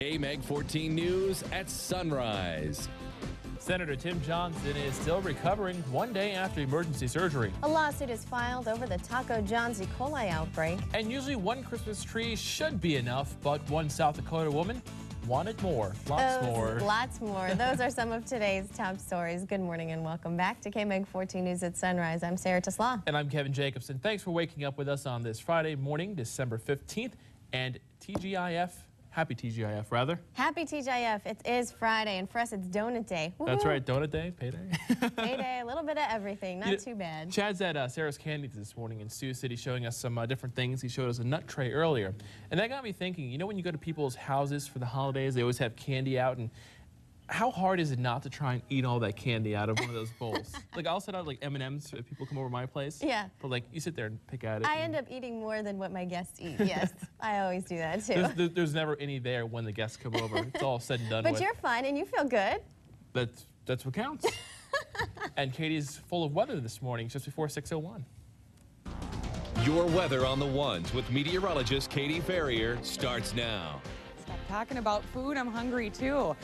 KMEG14 News at sunrise. Senator Tim Johnson is still recovering one day after emergency surgery. A lawsuit is filed over the Taco John's E. coli outbreak. And usually one Christmas tree should be enough, but one South Dakota woman wanted more. Lots more. Those are some of today's top stories. Good morning and welcome back to KMEG14 News at Sunrise. I'm Sarah Tesla. And I'm Kevin Jacobson. Thanks for waking up with us on this Friday morning, December 15th. And TGIF. Happy TGIF, rather. Happy TGIF. It is Friday, and for us, it's Donut Day. That's right, Donut Day, payday. Payday, a little bit of everything, not too bad. Chad's at Sarah's Candy this morning in Sioux City showing us some different things. He showed us a nut tray earlier. And that got me thinking, you know when you go to people's houses for the holidays, they always have candy out, and how hard is it not to try and eat all that candy out of one of those bowls? Like, I'll set out like M&Ms if people come over my place. Yeah. But like, you sit there and pick at it. I end up eating more than what my guests eat, yes. I always do that too. There's never any there when the guests come over. It's all said and done But with. you're fine and you feel good. That's what counts. And Katie's full of weather this morning, just before 6:01. Your weather on the ones with meteorologist Katie Ferrier starts now. Talking about food, I'm hungry too.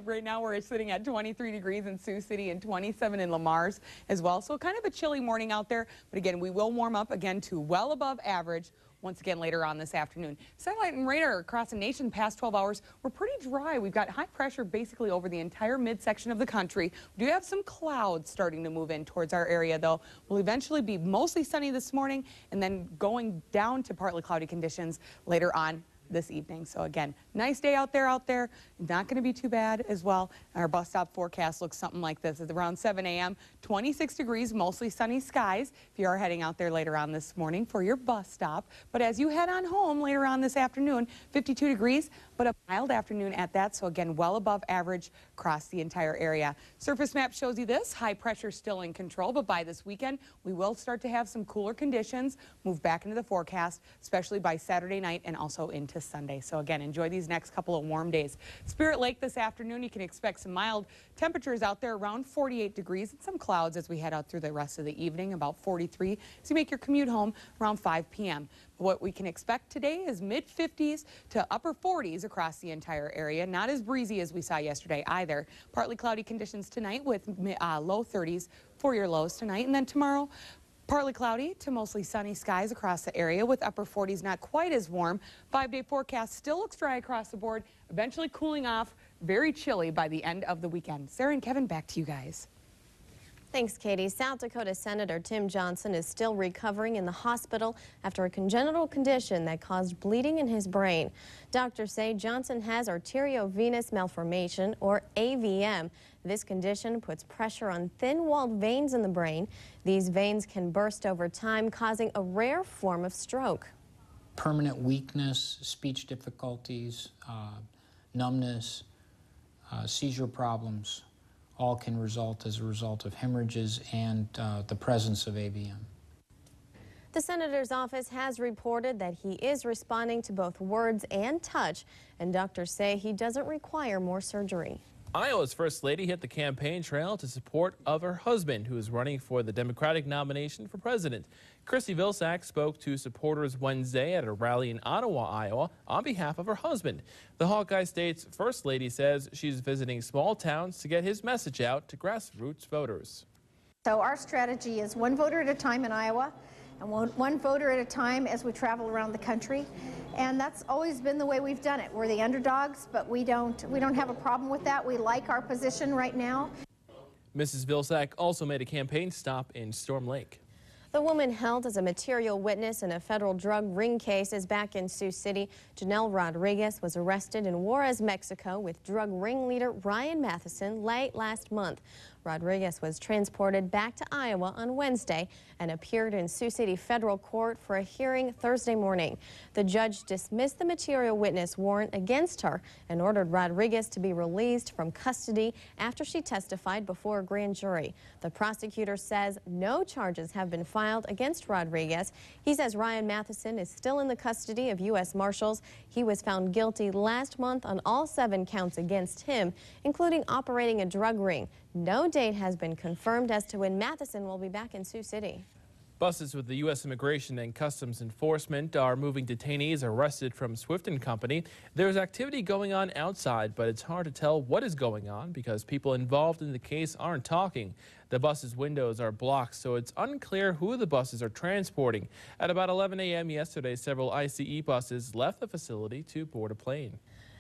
Right now we're sitting at 23 degrees in Sioux City and 27 in Lamar's as well. So kind of a chilly morning out there. But again, we will warm up again to well above average once again later on this afternoon. Satellite and radar across the nation past 12 hours were pretty dry. We've got high pressure basically over the entire midsection of the country. We do have some clouds starting to move in towards our area though. We'll eventually be mostly sunny this morning and then going down to partly cloudy conditions later on this evening. So again, nice day out there. Not going to be too bad as well. Our bus stop forecast looks something like this. It's around 7 a.m. 26 degrees, mostly sunny skies if you are heading out there later on this morning for your bus stop. But as you head on home later on this afternoon, 52 degrees, but a mild afternoon at that. So again, well above average across the entire area. Surface map shows you this. High pressure still in control, but by this weekend, we will start to have some cooler conditions move back into the forecast, especially by Saturday night and also into Sunday. So again, enjoy these next couple of warm days. Spirit Lake this afternoon, you can expect some mild temperatures out there around 48 degrees and some clouds as we head out through the rest of the evening, about 43 as you make your commute home around 5 p.m. What we can expect today is mid-50s to upper 40s across the entire area. Not as breezy as we saw yesterday either. Partly cloudy conditions tonight with low 30s for your lows tonight. And then tomorrow, partly cloudy to mostly sunny skies across the area with upper 40s, not quite as warm. 5-day forecast still looks dry across the board, eventually cooling off, very chilly by the end of the weekend. Sarah and Kevin, back to you guys. Thanks, Katie. South Dakota Senator Tim Johnson is still recovering in the hospital after a congenital condition that caused bleeding in his brain. Doctors say Johnson has arteriovenous malformation, or AVM. This condition puts pressure on thin-walled veins in the brain. These veins can burst over time, causing a rare form of stroke. Permanent weakness, speech difficulties, numbness, seizure problems, all can result as a result of hemorrhages and the presence of AVM. The senator's office has reported that he is responding to both words and touch, and doctors say he doesn't require more surgery. Iowa's First Lady hit the campaign trail to support of her husband, who is running for the Democratic nomination for president. Christy Vilsack spoke to supporters Wednesday at a rally in Ottawa, Iowa, on behalf of her husband. The Hawkeye State's First Lady says she's visiting small towns to get his message out to grassroots voters. So our strategy is one voter at a time in Iowa, and one voter at a time as we travel around the country. And that's always been the way we've done it. We're the underdogs, but we don't have a problem with that. We like our position right now. Mrs. Vilsack also made a campaign stop in Storm Lake. The woman held as a material witness in a federal drug ring case is back in Sioux City. Janelle Rodriguez was arrested in Juarez, Mexico with drug ringleader Ryan Matheson late last month. Rodriguez was transported back to Iowa on Wednesday and appeared in Sioux City federal court for a hearing Thursday morning. The judge dismissed the material witness warrant against her and ordered Rodriguez to be released from custody after she testified before a grand jury. The prosecutor says no charges have been filed against Rodriguez. He says Ryan Matheson is still in the custody of U.S. Marshals. He was found guilty last month on all 7 counts against him, including operating a drug ring. No date has been confirmed as to when Matheson will be back in Sioux City. Buses with the U.S. Immigration and Customs Enforcement are moving detainees arrested from Swift & Company. There's activity going on outside, but it's hard to tell what is going on because people involved in the case aren't talking. The bus's windows are blocked, so it's unclear who the buses are transporting. At about 11 a.m. yesterday, several ICE buses left the facility to board a plane.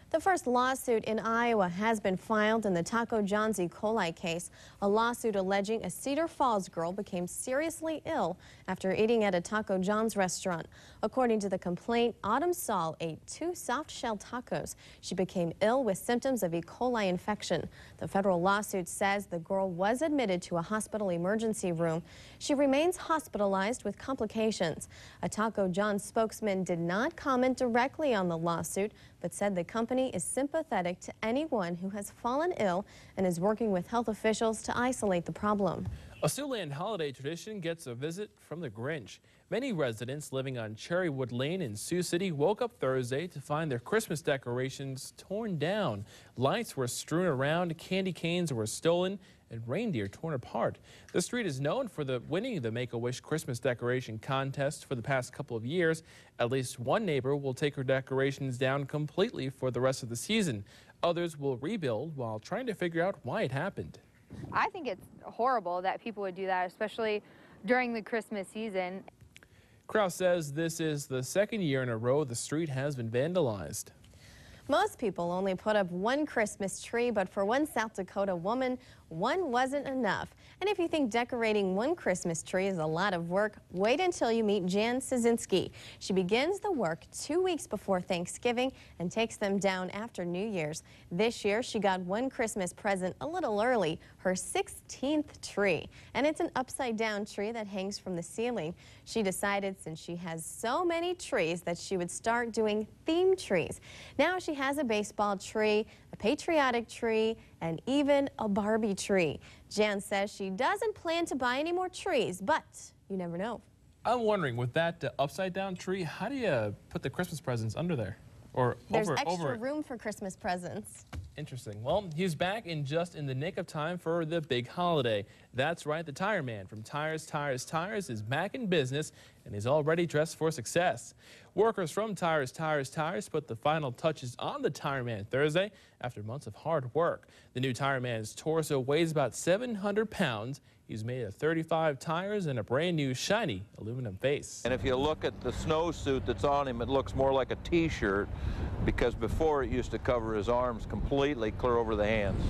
The first lawsuit in Iowa has been filed in the Taco John's E. coli case, a lawsuit alleging a Cedar Falls girl became seriously ill after eating at a Taco John's restaurant. According to the complaint, Autumn Saul ate 2 soft-shell tacos. She became ill with symptoms of E. coli infection. The federal lawsuit says the girl was admitted to a hospital emergency room. She remains hospitalized with complications. A Taco John's spokesman did not comment directly on the lawsuit, but said the company is sympathetic to anyone who has fallen ill and is working with health officials to isolate the problem. A Siouxland holiday tradition gets a visit from the Grinch. Many residents living on Cherrywood Lane in Sioux City woke up Thursday to find their Christmas decorations torn down. Lights were strewn around, candy canes were stolen, and reindeer torn apart. The street is known for winning the Make-A-Wish Christmas decoration contest for the past couple of years. At least one neighbor will take her decorations down completely for the rest of the season. Others will rebuild while trying to figure out why it happened. I think it's horrible that people would do that, especially during the Christmas season. Kraus says this is the second year in a row the street has been vandalized. Most people only put up one Christmas tree, but for one South Dakota woman, one wasn't enough. And if you think decorating one Christmas tree is a lot of work, wait until you meet Jan Szynski. She begins the work 2 weeks before Thanksgiving and takes them down after New Year's. This year, she got one Christmas present a little early, her 16th tree. And it's an upside-down tree that hangs from the ceiling. She decided since she has so many trees that she would start doing theme trees. Now she has a baseball tree, a patriotic tree, and even a Barbie tree. Jan says she doesn't plan to buy any more trees, but you never know. I'm wondering, with that upside-down tree, how do you put the Christmas presents under there? Or There's extra room for Christmas presents. Interesting. Well, he's back in just in the nick of time for the big holiday. That's right, the Tire Man from Tires is back in business, and he's already dressed for success. Workers from Tires put the final touches on the Tire Man Thursday after months of hard work. The new Tire Man's torso weighs about 700 pounds. He's made of 35 tires and a brand new shiny aluminum base. And if you look at the snowsuit that's on him, it looks more like a t-shirt because before it used to cover his arms completely clear over the hands.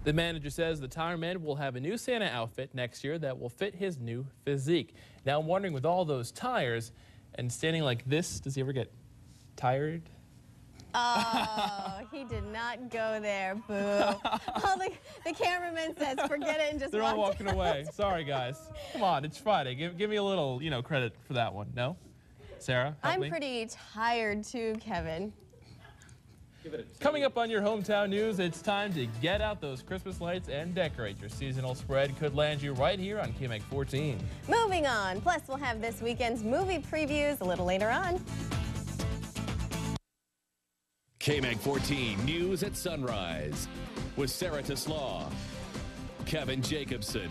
The manager says the Tire Man will have a new Santa outfit next year that will fit his new physique. Now I'm wondering, with all those tires and standing like this, does he ever get tired? Oh, he did not go there, boo. Oh, the cameraman says forget it and just They're all walking away. Sorry, guys. Come on, it's Friday. Give me a little, credit for that one. No? Sarah, help me. I'm pretty tired too, Kevin. Coming up on your hometown news, it's time to get out those Christmas lights and decorate. Your seasonal spread could land you right here on KMEG14. Moving on. Plus, we'll have this weekend's movie previews a little later on. KMEG14 News at Sunrise with Sarah Teslaw, Kevin Jacobson,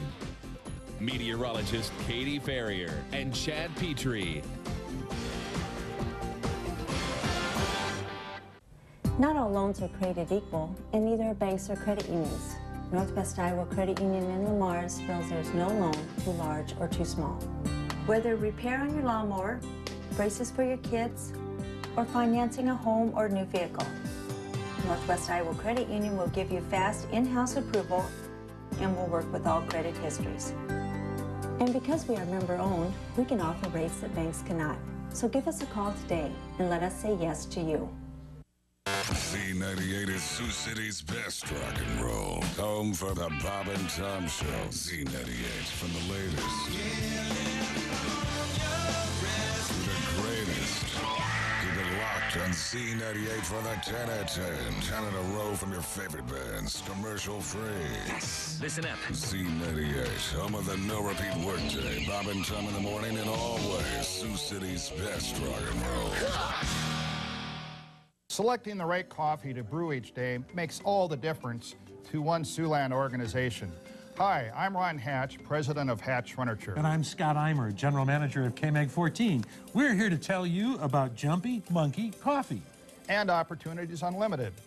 meteorologist Katie Farrier, and Chad Petrie. Not all loans are created equal, and neither are banks or credit unions. Northwest Iowa Credit Union in Lamar's feels there's no loan too large or too small. Whether repair on your lawnmower, braces for your kids, or financing a home or new vehicle, Northwest Iowa Credit Union will give you fast in-house approval and will work with all credit histories. And because we are member-owned, we can offer rates that banks cannot. So give us a call today and let us say yes to you. Z98 is Sioux City's best rock and roll. Home for the Bob and Tom Show. Z98 from the latest to the greatest. Keep it locked on Z98 for the 10 at 10. 10 in a row from your favorite bands. Commercial free. Yes. Listen up. Z98, home of the no repeat workday. Bob and Tom in the morning in all ways. Sioux City's best rock and roll. Selecting the right coffee to brew each day makes all the difference to one Siouxland organization. Hi, I'm Ron Hatch, president of Hatch Furniture. And I'm Scott Eimer, general manager of KMEG14. We're here to tell you about Jumpy Monkey Coffee. And Opportunities Unlimited.